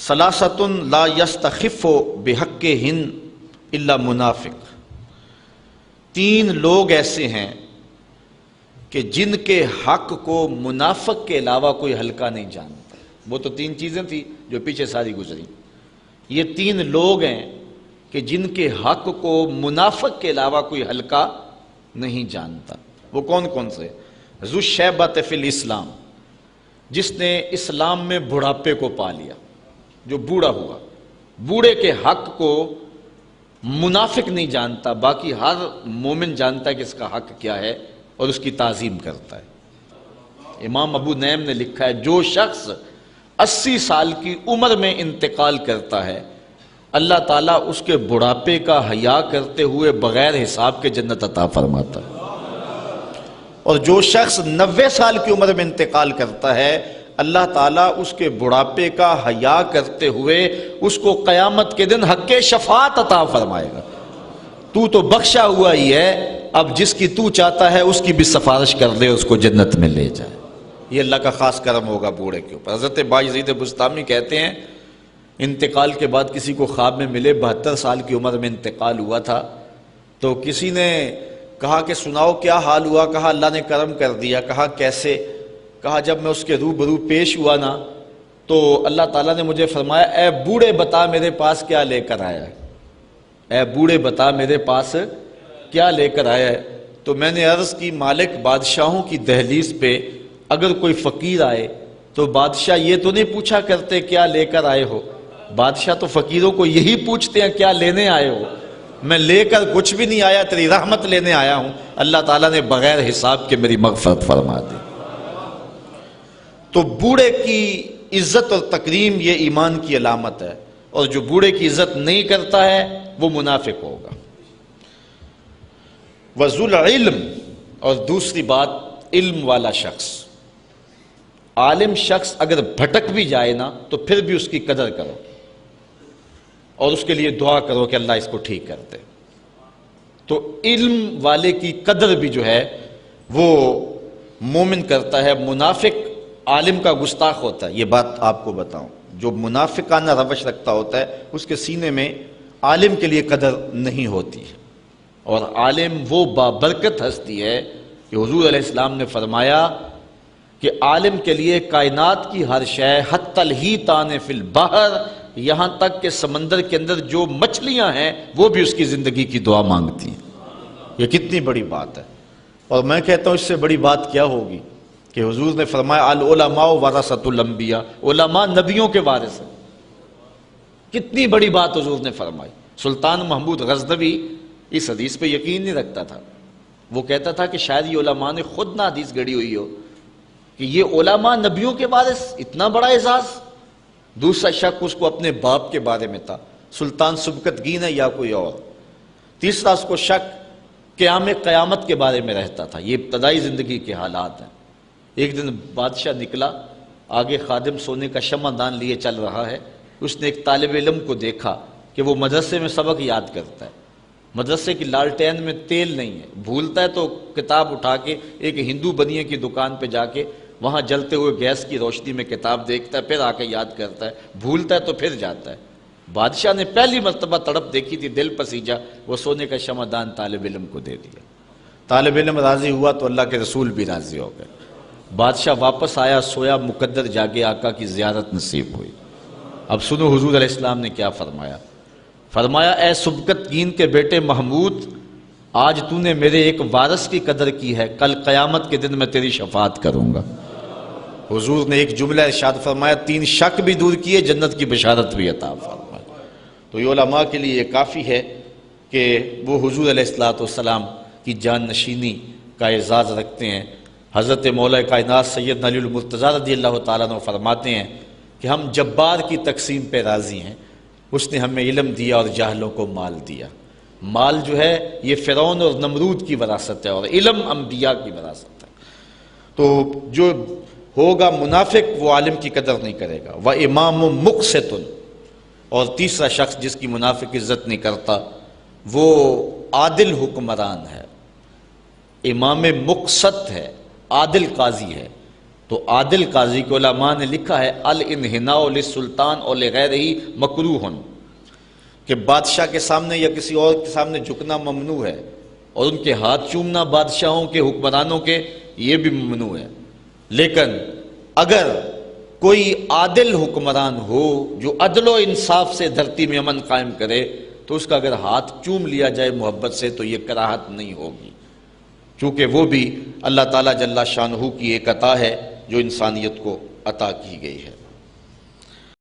ثلاثۃ لا یستخف بحقہن الا منافق، تین لوگ ایسے ہیں کہ جن کے حق کو منافق کے علاوہ کوئی ہلکا نہیں جانتا۔ وہ تو تین چیزیں تھیں جو پیچھے ساری گزری، یہ تین لوگ ہیں کہ جن کے حق کو منافق کے علاوہ کوئی ہلکا نہیں جانتا۔ وہ کون کون سے؟ ذو الشیبۃ فی الاسلام، جس نے اسلام میں بڑھاپے کو پا لیا، جو بوڑھا ہوا، بوڑھے کے حق کو منافق نہیں جانتا، باقی ہر مومن جانتا ہے کہ اس کا حق کیا ہے اور اس کی تعظیم کرتا ہے۔ امام ابو نعیم نے لکھا ہے جو شخص 80 سال کی عمر میں انتقال کرتا ہے، اللہ تعالیٰ اس کے بڑھاپے کا حیا کرتے ہوئے بغیر حساب کے جنت عطا فرماتا ہے، اور جو شخص 90 سال کی عمر میں انتقال کرتا ہے، اللہ تعالیٰ اس کے بڑھاپے کا حیا کرتے ہوئے اس کو قیامت کے دن حق شفاعت عطا فرمائے گا۔ تو بخشا ہوا ہی ہے، اب جس کی تو چاہتا ہے اس کی بھی سفارش کر دے، اس کو جنت میں لے جائے۔ یہ اللہ کا خاص کرم ہوگا بوڑھے کے اوپر۔ حضرت باجزید بسطامی کہتے ہیں انتقال کے بعد کسی کو خواب میں ملے، 72 سال کی عمر میں انتقال ہوا تھا، تو کسی نے کہا کہ سناؤ کیا حال ہوا؟ کہا اللہ نے کرم کر دیا۔ کہا کیسے؟ کہا جب میں اس کے روبرو پیش ہوا نا تو اللہ تعالیٰ نے مجھے فرمایا اے بوڑھے بتا میرے پاس کیا لے کر آیا ہے، اے بوڑھے بتا میرے پاس کیا لے کر آیا ہے۔ تو میں نے عرض کی مالک بادشاہوں کی دہلیز پہ اگر کوئی فقیر آئے تو بادشاہ یہ تو نہیں پوچھا کرتے کیا لے کر آئے ہو، بادشاہ تو فقیروں کو یہی پوچھتے ہیں کیا لینے آئے ہو۔ میں لے کر کچھ بھی نہیں آیا، تیری رحمت لینے آیا ہوں۔ اللہ تعالیٰ نے بغیر حساب کے میری مغفرت فرما دی۔ تو بوڑھے کی عزت اور تکریم یہ ایمان کی علامت ہے، اور جو بوڑھے کی عزت نہیں کرتا ہے وہ منافق ہوگا۔ وذو العلم، اور دوسری بات علم والا شخص، عالم شخص اگر بھٹک بھی جائے نا تو پھر بھی اس کی قدر کرو اور اس کے لیے دعا کرو کہ اللہ اس کو ٹھیک کر دے۔ تو علم والے کی قدر بھی جو ہے وہ مومن کرتا ہے۔ منافق عالم کا گستاخ ہوتا ہے، یہ بات آپ کو بتاؤں، جو منافقانہ روش رکھتا ہوتا ہے اس کے سینے میں عالم کے لیے قدر نہیں ہوتی ہے۔ اور عالم وہ بابرکت ہستی ہے کہ حضور علیہ السلام نے فرمایا کہ عالم کے لیے کائنات کی ہر شے حتی الحیتان فی البحر، یہاں تک کہ سمندر کے اندر جو مچھلیاں ہیں وہ بھی اس کی زندگی کی دعا مانگتی ہیں۔ یہ کتنی بڑی بات ہے، اور میں کہتا ہوں اس سے بڑی بات کیا ہوگی کہ حضور نے فرمایا العلماء ورثۃ الانبیاء، علماء نبیوں کے وارث ہیں۔ کتنی بڑی بات حضور نے فرمائی۔ سلطان محمود غزنوی اس حدیث پہ یقین نہیں رکھتا تھا، وہ کہتا تھا کہ شاید یہ علماء نے خود نہ حدیث گڑی ہوئی ہو کہ یہ علماء نبیوں کے وارث، اتنا بڑا اعزاز۔ دوسرا شک اس کو اپنے باپ کے بارے میں تھا، سلطان سبکتگین ہے یا کوئی اور۔ تیسرا اس کو شک قیامت کے بارے میں رہتا تھا۔ یہ ابتدائی زندگی کے حالات ہیں۔ ایک دن بادشاہ نکلا، آگے خادم سونے کا شمع دان لیے چل رہا ہے، اس نے ایک طالب علم کو دیکھا کہ وہ مدرسے میں سبق یاد کرتا ہے، مدرسے کی لالٹین میں تیل نہیں ہے، بھولتا ہے تو کتاب اٹھا کے ایک ہندو بنیے کی دکان پہ جا کے وہاں جلتے ہوئے گیس کی روشنی میں کتاب دیکھتا ہے، پھر آ کے یاد کرتا ہے، بھولتا ہے تو پھر جاتا ہے۔ بادشاہ نے پہلی مرتبہ تڑپ دیکھی تھی، دل پسیجا، وہ سونے کا شمع دان طالب علم کو دے دیا۔ طالب علم راضی ہوا تو اللہ کے رسول بھی راضی ہو گئے۔ بادشاہ واپس آیا، سویا مقدر جاگے، آقا کی زیارت نصیب ہوئی۔ اب سنو حضور علیہ السلام نے کیا فرمایا۔ فرمایا اے سبکتگین کے بیٹے محمود، آج تو نے میرے ایک وارث کی قدر کی ہے، کل قیامت کے دن میں تیری شفاعت کروں گا۔ حضور نے ایک جملہ ارشاد فرمایا، 3 شک بھی دور کیے، جنت کی بشارت بھی عطا فرمائی۔ تو یہ علماء کے لیے یہ کافی ہے کہ وہ حضور علیہ السلام کی جان نشینی کا اعزاز رکھتے ہیں۔ حضرت مولا کائنات سید علی المرتضیٰ رضی اللہ تعالیٰ عنہ فرماتے ہیں کہ ہم جبار کی تقسیم پہ راضی ہیں، اس نے ہمیں علم دیا اور جاہلوں کو مال دیا۔ مال جو ہے یہ فرعون اور نمرود کی وراثت ہے، اور علم انبیاء کی وراثت ہے۔ تو جو ہوگا منافق وہ عالم کی قدر نہیں کرے گا۔ وَإِمَامٌ مُقْسِطٌ، اور تیسرا شخص جس کی منافق عزت نہیں کرتا وہ عادل حکمران ہے، امام مقسط ہے، عادل قاضی ہے۔ تو عادل قاضی کو علماء نے لکھا ہے الانحناء للسلطان اور لغیرہ مکروہ، کہ بادشاہ کے سامنے یا کسی اور کے سامنے جھکنا ممنوع ہے، اور ان کے ہاتھ چومنا بادشاہوں کے حکمرانوں کے یہ بھی ممنوع ہے۔ لیکن اگر کوئی عادل حکمران ہو جو عدل و انصاف سے دھرتی میں امن قائم کرے تو اس کا اگر ہاتھ چوم لیا جائے محبت سے تو یہ کراہت نہیں ہوگی، چونکہ وہ بھی اللہ تعالیٰ جل شانہ کی ایک عطا ہے جو انسانیت کو عطا کی گئی ہے۔